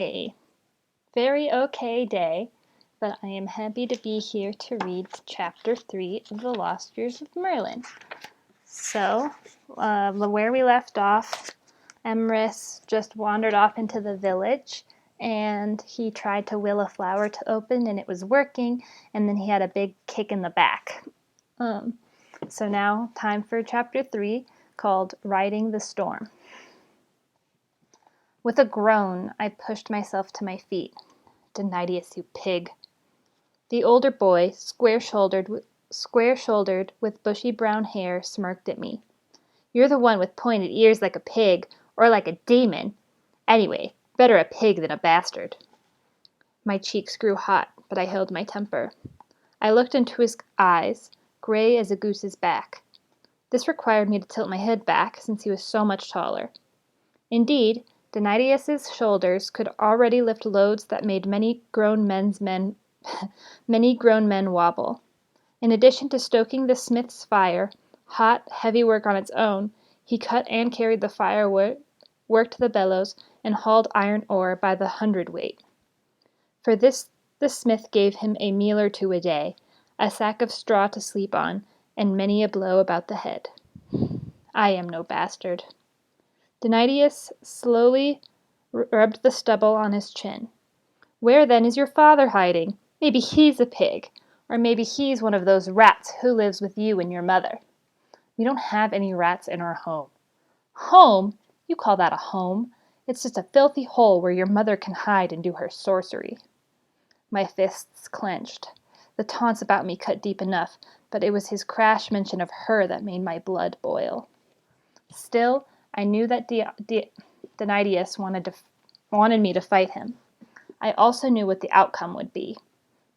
A very okay day, but I am happy to be here to read Chapter 3 of The Lost Years of Merlin. So, where we left off, Emrys just wandered off into the village, and he tried to will a flower to open, and it was working, and then he had a big kick in the back. So now, time for Chapter 3, called Riding the Storm. With a groan, I pushed myself to my feet. Deni-Deus, you pig. The older boy, square-shouldered with bushy brown hair, smirked at me. You're the one with pointed ears like a pig, or like a demon. Anyway, better a pig than a bastard. My cheeks grew hot, but I held my temper. I looked into his eyes, gray as a goose's back. This required me to tilt my head back, since he was so much taller. Indeed, Deni-Deus's shoulders could already lift loads that made many grown men wobble. In addition to stoking the smith's fire, hot, heavy work on its own, he cut and carried the firewood, worked the bellows, and hauled iron ore by the hundredweight. For this the smith gave him a meal or two a day, a sack of straw to sleep on, and many a blow about the head. I am no bastard. Deni-Deus slowly rubbed the stubble on his chin. Where then is your father hiding? Maybe he's a pig, or maybe he's one of those rats who lives with you and your mother. We don't have any rats in our home. Home? You call that a home? It's just a filthy hole where your mother can hide and do her sorcery. My fists clenched. The taunts about me cut deep enough, but it was his crash mention of her that made my blood boil. Still, I knew that Deni-Deus wanted me to fight him. I also knew what the outcome would be.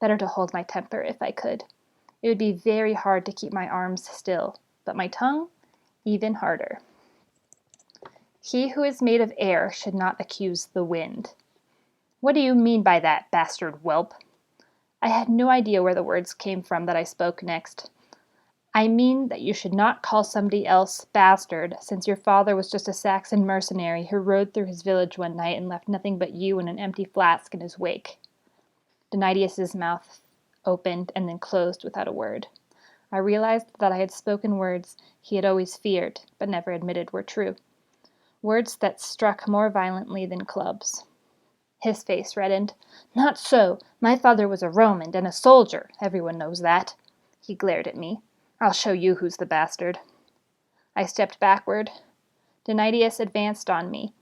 Better to hold my temper if I could. It would be very hard to keep my arms still, but my tongue, even harder. He who is made of air should not accuse the wind. What do you mean by that, bastard whelp? I had no idea where the words came from that I spoke next. I mean that you should not call somebody else bastard, since your father was just a Saxon mercenary who rode through his village one night and left nothing but you and an empty flask in his wake. Deni-Deus's mouth opened and then closed without a word. I realized that I had spoken words he had always feared, but never admitted were true. Words that struck more violently than clubs. His face reddened. Not so. My father was a Roman and a soldier. Everyone knows that. He glared at me. I'll show you who's the bastard. I stepped backward. Deni-Deus advanced on me.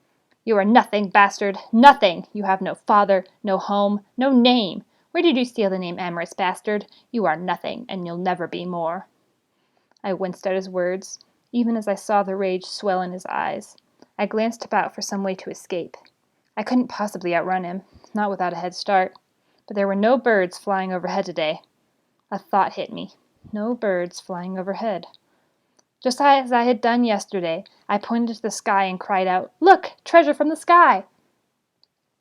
You are nothing, bastard, nothing! You have no father, no home, no name. Where did you steal the name Emrys, bastard? You are nothing, and you'll never be more. I winced at his words, even as I saw the rage swell in his eyes. I glanced about for some way to escape. I couldn't possibly outrun him, not without a head start. But there were no birds flying overhead today. A thought hit me. No birds flying overhead. Just as I had done yesterday, I pointed to the sky and cried out, Look! Treasure from the sky!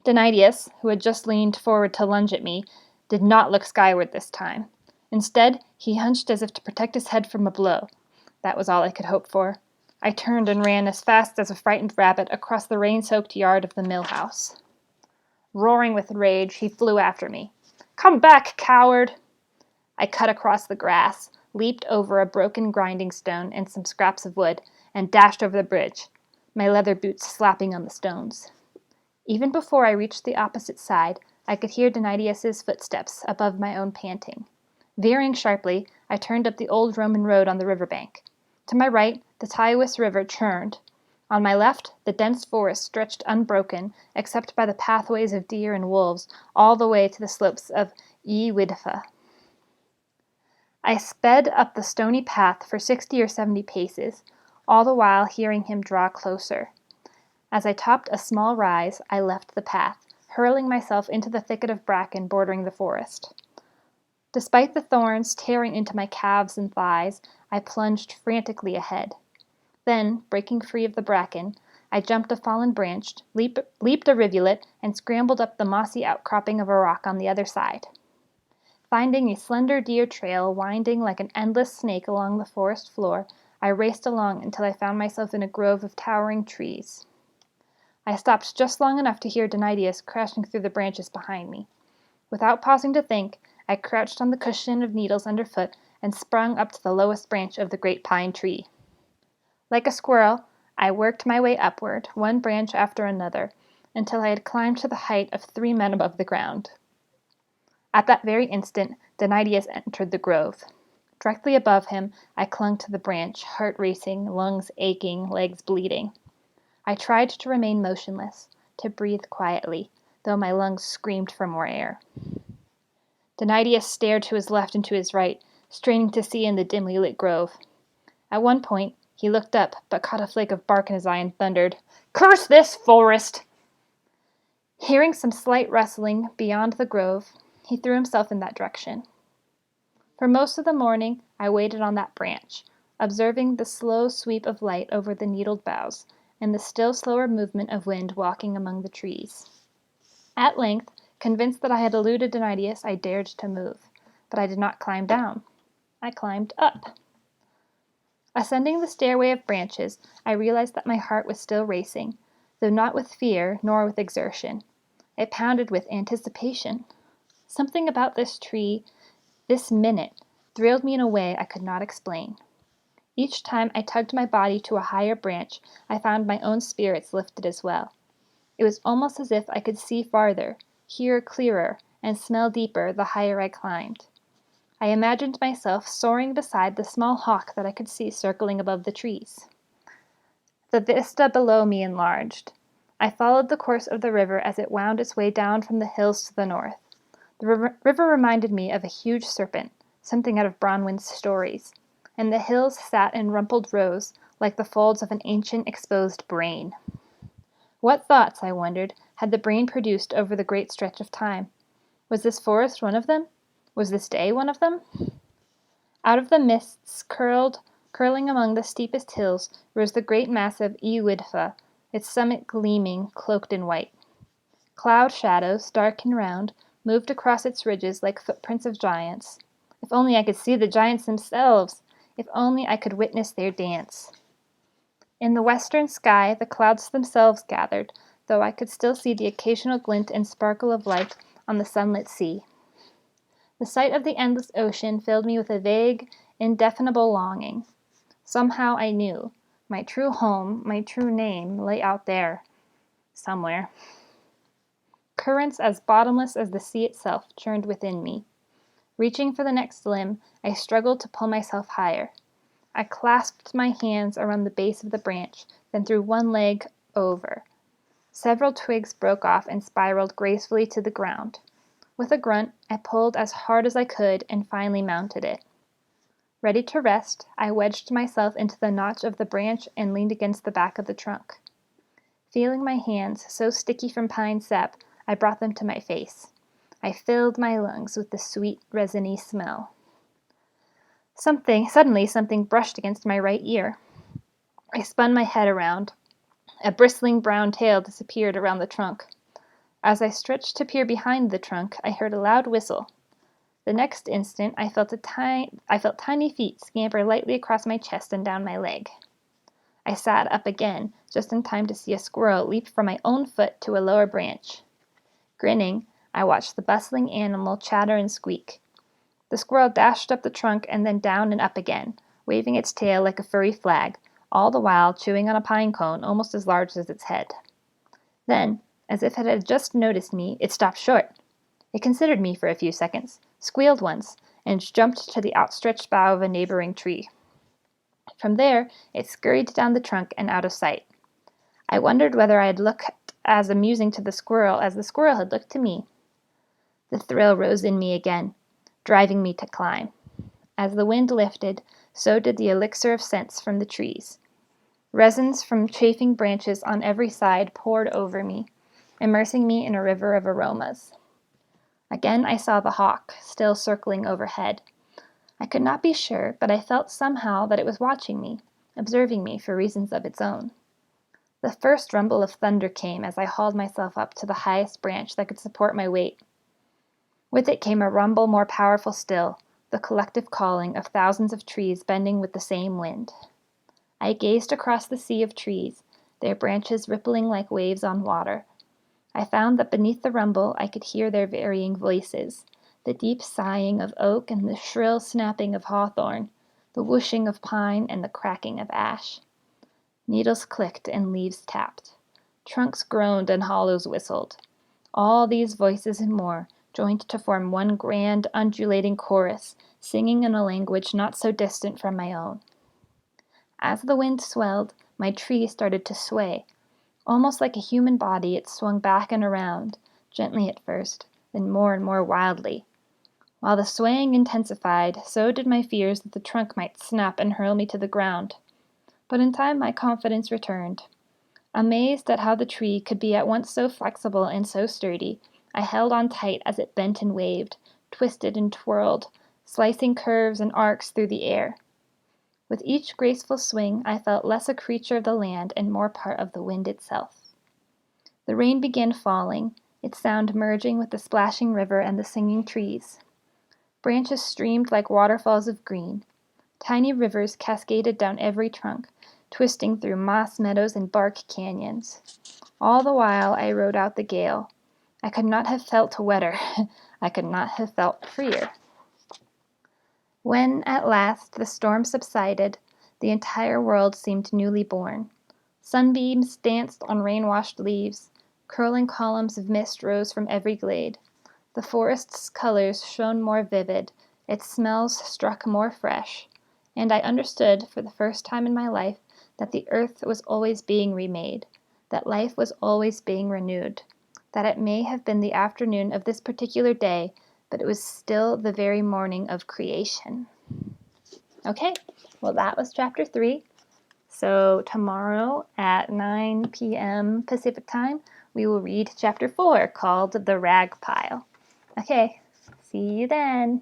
Deni-Deus, who had just leaned forward to lunge at me, did not look skyward this time. Instead, he hunched as if to protect his head from a blow. That was all I could hope for. I turned and ran as fast as a frightened rabbit across the rain-soaked yard of the mill house. Roaring with rage, he flew after me. Come back, coward! I cut across the grass, leaped over a broken grinding stone and some scraps of wood, and dashed over the bridge, my leather boots slapping on the stones. Even before I reached the opposite side, I could hear Deni-Deus's footsteps above my own panting. Veering sharply, I turned up the old Roman road on the riverbank. To my right, the Taoiseach River churned. On my left, the dense forest stretched unbroken, except by the pathways of deer and wolves, all the way to the slopes of Y-Widfa. I sped up the stony path for 60 or 70 paces, all the while hearing him draw closer. As I topped a small rise, I left the path, hurling myself into the thicket of bracken bordering the forest. Despite the thorns tearing into my calves and thighs, I plunged frantically ahead. Then, breaking free of the bracken, I jumped a fallen branch, leaped a rivulet, and scrambled up the mossy outcropping of a rock on the other side. Finding a slender deer trail winding like an endless snake along the forest floor, I raced along until I found myself in a grove of towering trees. I stopped just long enough to hear Deni-Deus crashing through the branches behind me. Without pausing to think, I crouched on the cushion of needles underfoot and sprung up to the lowest branch of the great pine tree. Like a squirrel, I worked my way upward, one branch after another, until I had climbed to the height of 3 men above the ground. At that very instant, Deni-Deus entered the grove. Directly above him, I clung to the branch, heart racing, lungs aching, legs bleeding. I tried to remain motionless, to breathe quietly, though my lungs screamed for more air. Deni-Deus stared to his left and to his right, straining to see in the dimly lit grove. At one point, he looked up, but caught a flake of bark in his eye and thundered, "Curse this forest!" Hearing some slight rustling beyond the grove, he threw himself in that direction. For most of the morning, I waited on that branch, observing the slow sweep of light over the needled boughs, and the still slower movement of wind walking among the trees. At length, convinced that I had eluded Deni-Deus, I dared to move, but I did not climb down. I climbed up. Ascending the stairway of branches, I realized that my heart was still racing, though not with fear nor with exertion. It pounded with anticipation. Something about this tree, this minute, thrilled me in a way I could not explain. Each time I tugged my body to a higher branch, I found my own spirits lifted as well. It was almost as if I could see farther, hear clearer, and smell deeper the higher I climbed. I imagined myself soaring beside the small hawk that I could see circling above the trees. The vista below me enlarged. I followed the course of the river as it wound its way down from the hills to the north. The river reminded me of a huge serpent, something out of Bronwyn's stories, and the hills sat in rumpled rows like the folds of an ancient exposed brain. What thoughts, I wondered, had the brain produced over the great stretch of time? Was this forest one of them? Was this day one of them? Out of the mists curling among the steepest hills rose the great mass of Iwidfa, its summit gleaming, cloaked in white. Cloud shadows, dark and round, moved across its ridges like footprints of giants. If only I could see the giants themselves! If only I could witness their dance! In the western sky, the clouds themselves gathered, though I could still see the occasional glint and sparkle of light on the sunlit sea. The sight of the endless ocean filled me with a vague, indefinable longing. Somehow I knew. My true home, my true name, lay out there, somewhere. Currents as bottomless as the sea itself churned within me. Reaching for the next limb, I struggled to pull myself higher. I clasped my hands around the base of the branch, then threw one leg over. Several twigs broke off and spiraled gracefully to the ground. With a grunt, I pulled as hard as I could and finally mounted it. Ready to rest, I wedged myself into the notch of the branch and leaned against the back of the trunk. Feeling my hands so sticky from pine sap, I brought them to my face. I filled my lungs with the sweet, resiny smell. Suddenly something brushed against my right ear. I spun my head around. A bristling brown tail disappeared around the trunk. As I stretched to peer behind the trunk, I heard a loud whistle. The next instant, I felt tiny feet scamper lightly across my chest and down my leg. I sat up again, just in time to see a squirrel leap from my own foot to a lower branch. Grinning, I watched the bustling animal chatter and squeak. The squirrel dashed up the trunk and then down and up again, waving its tail like a furry flag, all the while chewing on a pine cone almost as large as its head. Then, as if it had just noticed me, it stopped short. It considered me for a few seconds, squealed once, and jumped to the outstretched bough of a neighboring tree. From there, it scurried down the trunk and out of sight. I wondered whether I had looked as amusing to the squirrel as the squirrel had looked to me. The thrill rose in me again, driving me to climb. As the wind lifted, so did the elixir of scents from the trees. Resins from chafing branches on every side poured over me, immersing me in a river of aromas. Again I saw the hawk, still circling overhead. I could not be sure, but I felt somehow that it was watching me, observing me for reasons of its own. The first rumble of thunder came as I hauled myself up to the highest branch that could support my weight. With it came a rumble more powerful still, the collective calling of thousands of trees bending with the same wind. I gazed across the sea of trees, their branches rippling like waves on water. I found that beneath the rumble I could hear their varying voices, the deep sighing of oak and the shrill snapping of hawthorn, the whooshing of pine and the cracking of ash. Needles clicked and leaves tapped. Trunks groaned and hollows whistled. All these voices and more joined to form one grand, undulating chorus, singing in a language not so distant from my own. As the wind swelled, my tree started to sway. Almost like a human body, it swung back and around, gently at first, then more and more wildly. While the swaying intensified, so did my fears that the trunk might snap and hurl me to the ground. But in time my confidence returned. Amazed at how the tree could be at once so flexible and so sturdy, I held on tight as it bent and waved, twisted and twirled, slicing curves and arcs through the air. With each graceful swing, I felt less a creature of the land and more part of the wind itself. The rain began falling, its sound merging with the splashing river and the singing trees. Branches streamed like waterfalls of green. Tiny rivers cascaded down every trunk, twisting through moss meadows and bark canyons. All the while I rode out the gale. I could not have felt wetter. I could not have felt freer. When, at last, the storm subsided, the entire world seemed newly born. Sunbeams danced on rain-washed leaves. Curling columns of mist rose from every glade. The forest's colors shone more vivid, its smells struck more fresh, and I understood, for the first time in my life, that the earth was always being remade, that life was always being renewed, that it may have been the afternoon of this particular day, but it was still the very morning of creation. Okay, well that was chapter 3. So tomorrow at 9 p.m. Pacific time, we will read chapter 4 called The Rag Pile. Okay, see you then.